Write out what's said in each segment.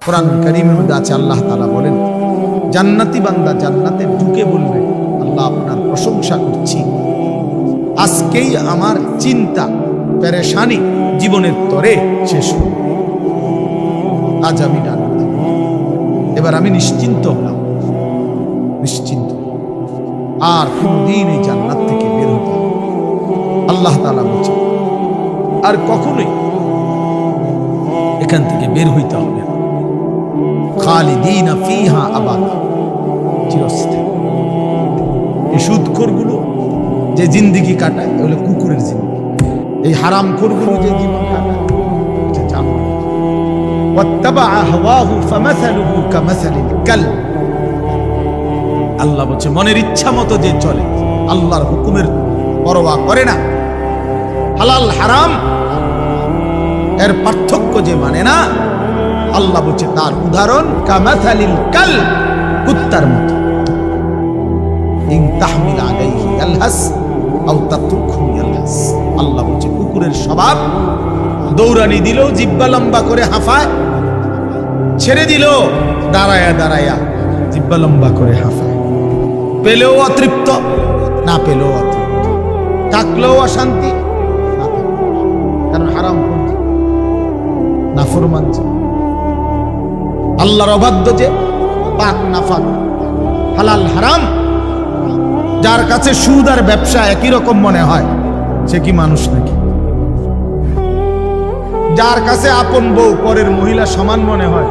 কোরআন কারীমের মধ্যে আছে, আল্লাহ তাআলা বলেন জান্নাতি বান্দা জান্নাতে ঢুকে বলবে, আল্লাহ আপনার প্রশংসা করছি, আজকেই আমার চিন্তা পেরেশানি জীবনের তরে শেষ হল, আজ আমি জান্নাতে, এবার আমি নিশ্চিন্ত হলাম, নিশ্চিন্ত, আর কোনদিন এই জান্নাত থেকে বের হতে হবে। আল্লাহ তাআলা বলছেন আর কখনোই এখান থেকে বের হইতে হবে না, খালিদিনা ফিহা আবাদা, চিরস্থায়ী। এই সুদখোরগুলো যে জিন্দেগি কাটায় এগুলো কুকুরের জিন্দেগি, এই হারামখোরগুলো যে জীবন কাটায় এটা জানোয়ার। ওয়াত্তাবা হাওয়াহু ফামাসালুহু কামাসালিল কালব, আল্লাহ বলছে মনের ইচ্ছা মতো যে চলে, আল্লাহর হুকুমের পরোয়া করে না, হালাল হারাম এর পার্থক্য যে মানে না, আল্লাহ বলছে তার উদাহরণ কামাসালিল কালব, কুত্তার মতো। ইন তাহমিল আলাইহি ইয়ালহাস আও তাতরুকহু ইয়ালহাস, আল্লাহ বলছে কুকুরের স্বভাব, দৌড়ানি দিলেও জিহ্বা লম্বা করে হাঁফায়, ছেড়ে দিল দাঁড়ায়া দাঁড়ায়া জিহ্বা লম্বা করে হাঁফায়, পেলেও অতৃপ্ত, না পেলেও অতৃপ্ত, থাকলেও অশান্তি, না থাকলেও, কারণ হারাম করছে, নাফরমান যে, আল্লাহর অবাধ্য যে, পাক নাফাক, হালাল হারাম, যার কাছে সুদ আর ব্যবসা একই রকম মনে হয় সে কি মানুষ নাকি? যার কাছে আপন বউ পরের মহিলা সমান মনে হয়,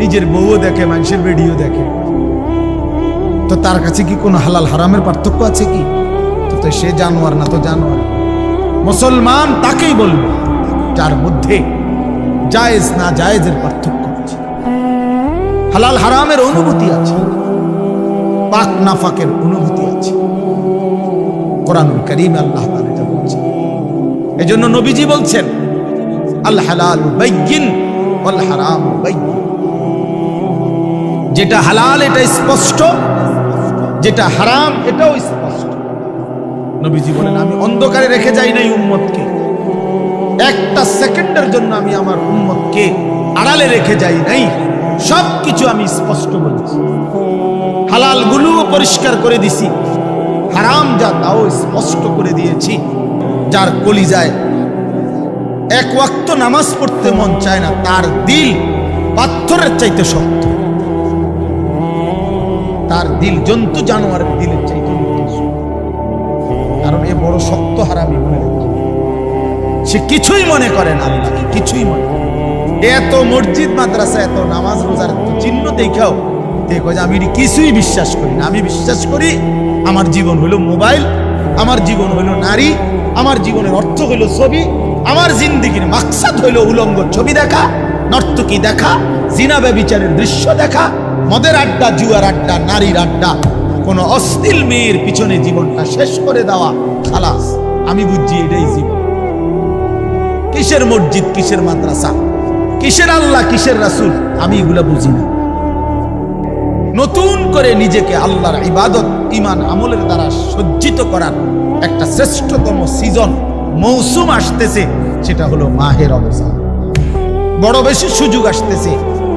নিজের বউও দেখে মানুষের ভিডিও দেখে, তো তার কাছে কি কোনো হালাল হারামের পার্থক্য আছে কি? তো সে জানোয়ার না তো জানোয়ার। মুসলমান তাকেই বলবে যার মধ্যে জায়েজ না জায়েজের পার্থক্য আছে, হালাল হারামের অনুভূতি আছে, পাক নাফাকের অনুভূতি আছে। কোরআনুল কারীমে আল্লাহ তাআলা এটা বলছেন। এজন্য নবীজি বলছেন আল হালালু বাইয়িন ওয়াল হারামু বাইয়িন, যেটা হালাল এটা স্পষ্ট, যেটা হারাম এটাও স্পষ্ট। নবীজি বলেন আমি অন্ধকারে রেখে যাই নাই উম্মতকে, একটা সেকেন্ডের জন্য আমি আমার উম্মতকে আড়ালে রেখে যাই নাই, সবকিছু আমি স্পষ্ট বলেছি। হালাল গুলোও পরিষ্কার করে দিছি, হারাম যা তাও স্পষ্ট করে দিয়েছি। যার কলিজায় এক ওয়াক্ত নামাজ পড়তে মন চায় না, তার দিল পাথরের চাইতে শক্ত, তার দিল জন্তু জানোয়ারের দিলের চাইতে শক্ত, কারণ এ বড় শক্ত হারামি মনে রাখে, সে কিছুই মনে করে না, আল্লাহকে কিছুই মনে করে। এত মসজিদ মাদ্রাসা এত নামাজ রোজার চিহ্ন দেখাও দেখো যে আমি কিছুই বিশ্বাস করি না, আমি বিশ্বাস করি আমার জীবন হলো মোবাইল, আমার জীবন হলো নারী, আমার জীবনের অর্থ হলো ছবি, আমার জিন্দেগির মাকসাদ হলো উলঙ্গ ছবি দেখা, নর্তকী দেখা, জিনা ব্যভিচারের দৃশ্য দেখা, মদের আড্ডা, জুয়ার আড্ডা, নারীর আড্ডা, কোন অশ্লীল মেয়ের পিছনে জীবনটা শেষ করে দেওয়া, খালাস। আমি বুঝছি এটাই জীবন। কিসের মসজিদ, কিসের মাদ্রাসা, কিসের আল্লাহ, কিসের রাসূল, আমি এগুলা বুঝি না। নতুন করে নিজেকে আল্লাহর ইবাদত ঈমান আমলের দ্বারা সজ্জিত করার একটা শ্রেষ্ঠতম সিজন, মৌসুম আসতেছে, সেটা হলো মাহে রমজান। বড় বেশি সুযোগ আসতেছে,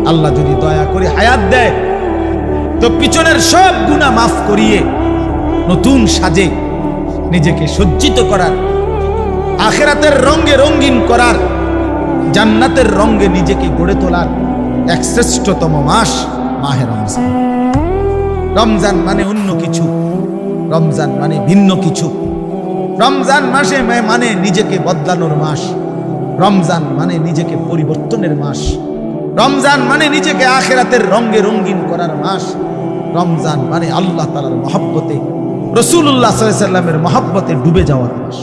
আল্লাহ যদি দয়া করে হায়াত দেয় তো পিছনের সব গুনাহ মাফ করিয়ে নতুন সাজে নিজেকে সজ্জিত করার, আখিরাতের রঙে রঙিন করার, জান্নাতের রঙে নিজেকে গড়ে তোলার এক শ্রেষ্ঠতম মাস মাহে রমজান। রমজান মানে অন্য কিছু, রমজান মানে ভিন্ন কিছু। রমজান মাসে মানে নিজেকে বদলানোর মাস, রমজান মানে নিজেকে পরিবর্তনের মাস, রমজান মানে নিজেকে আখিরাতের রঙে রঙিন করার মাস, রমজান মানে আল্লাহ তাআলার মহব্বতে, রাসূলুল্লাহ সাল্লাল্লাহু আলাইহি ওয়াসাল্লামের মহব্বতে ডুবে যাওয়ার মাস।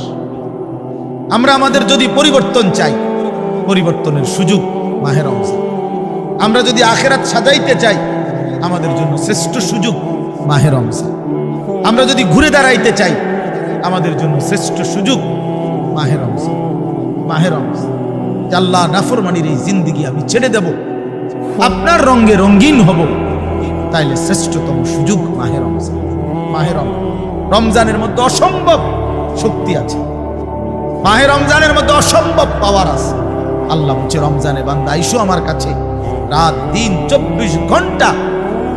আমরা আমাদের যদি পরিবর্তন চাই, পরিবর্তনের সুযোগ মাহে রমজান। আমরা যদি আখিরাত সাজাইতে চাই, আমাদের জন্য শ্রেষ্ঠ সুযোগ মাহে রমজান। আমরা যদি ঘুরে দাঁড়াইতে চাই, আমাদের জন্য শ্রেষ্ঠ সুযোগ মাহে রমজান। মাহে রমজান, আল্লাহ নাফরমানির এই জিন্দেগি আমি ছেড়ে দেব, আপনার রঙে রঙিন হব, তাইলে শ্রেষ্ঠতম সুযোগ মাহে রমজান। মাহে রমজানের মধ্যে অসম্ভব শক্তি আছে, মাহে রমজানের মধ্যে অসম্ভব পাওয়ার আছে। আল্লাহ বলছে রমজানে বান্দা আইসো আমার কাছে, রাত দিন 24 ঘন্টা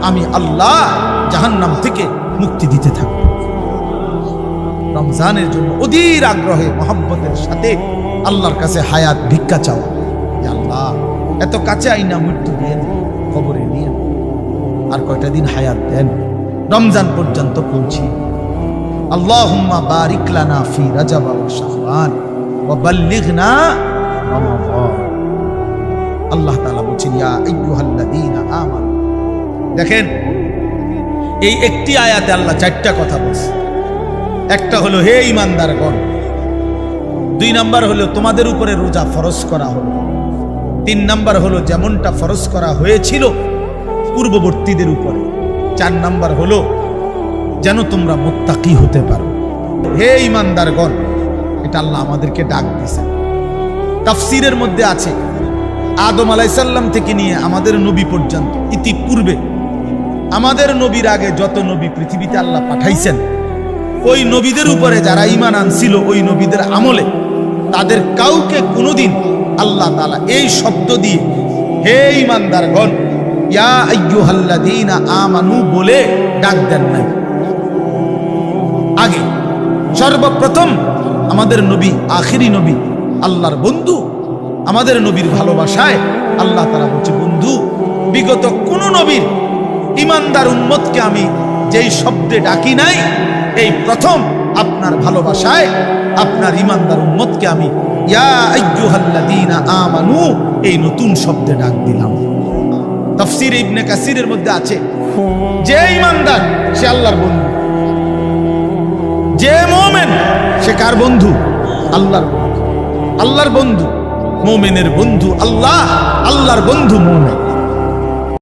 আমি আল্লাহ জাহান্নাম থেকে মুক্তি দিতে থাকব। রমজানের জন্য অধীর আগ্রহে মহব্বতের সাথে আল্লাহর কাছে হায়াত ভিক্ষা চাওয়া, যে আল্লাহ এত কাছে আইনা মৃত্যু দিয়ে কবরে নিয়ে আর কয়টা দিন হায়াত দেন, রমজান পর্যন্ত পৌঁছি। আল্লাহুম্মা বারিক লানা ফি রাজাব ওয়া শাবান ওয়া বাল্লিগনা রমাদান। আল্লাহ তাআলা বলেন ইয়া আইয়ুহাল্লাযীনা আমানু। দেখেন এই একটি আয়াতে আল্লাহ চারটা কথা বলছে। একটা হলো হে ঈমানদারগণ, 2 নাম্বার হলো তোমাদের উপরে রোজা ফরজ করা হলো, 3 নাম্বার হলো যেমনটা ফরজ করা হয়েছিল পূর্ববর্তীদের উপরে, 4 নাম্বার হলো যেন তোমরা মুত্তাকি হতে পারো। হে ঈমানদারগণ, এটা আল্লাহ আমাদেরকে ডাক দিয়েছেন। তাফসীরের মধ্যে আছে আদম আলাইহিস সালাম থেকে নিয়ে আমাদের নবী পর্যন্ত, ইতিপূর্বে আমাদের নবীর আগে যত নবী পৃথিবীতে আল্লাহ পাঠাইছেন, ওই নবীদের উপরে যারা ঈমান আনছিল ওই নবীদের আমলে, তাদের কাউকে কোনোদিন আল্লাহ তাআলা এই শব্দ দিয়ে হে ঈমানদারগণ ইয়া আইয়ুহাল্লাযীনা আমানু বলে ডাক দেন নাই। আগে সর্বপ্রথম আমাদের নবী, আখিরি নবী, আল্লাহর বন্ধু, আমাদের নবীর ভালোবাসায় আল্লাহ তাআলা বলছে, বন্ধু বিগত কোন নবীর ঈমানদার উম্মতকে আমি যেই শব্দে ডাকি নাই, এই প্রথম আপনার ভালোবাসায় আপনার ঈমানদার উম্মতকে আমি ইয়া আইয়ুহাল্লাযীনা আমানু এই নতুন শব্দে ডাক দিলাম। তাফসীর ইবনে কাসিরের মধ্যে আছে যে ঈমানদার সে আল্লাহর বন্ধু, যে মুমিন সে কার বন্ধু? আল্লাহর বন্ধু। আল্লাহর বন্ধু মুমিনের বন্ধু আল্লাহ, আল্লাহর বন্ধু মুমিন।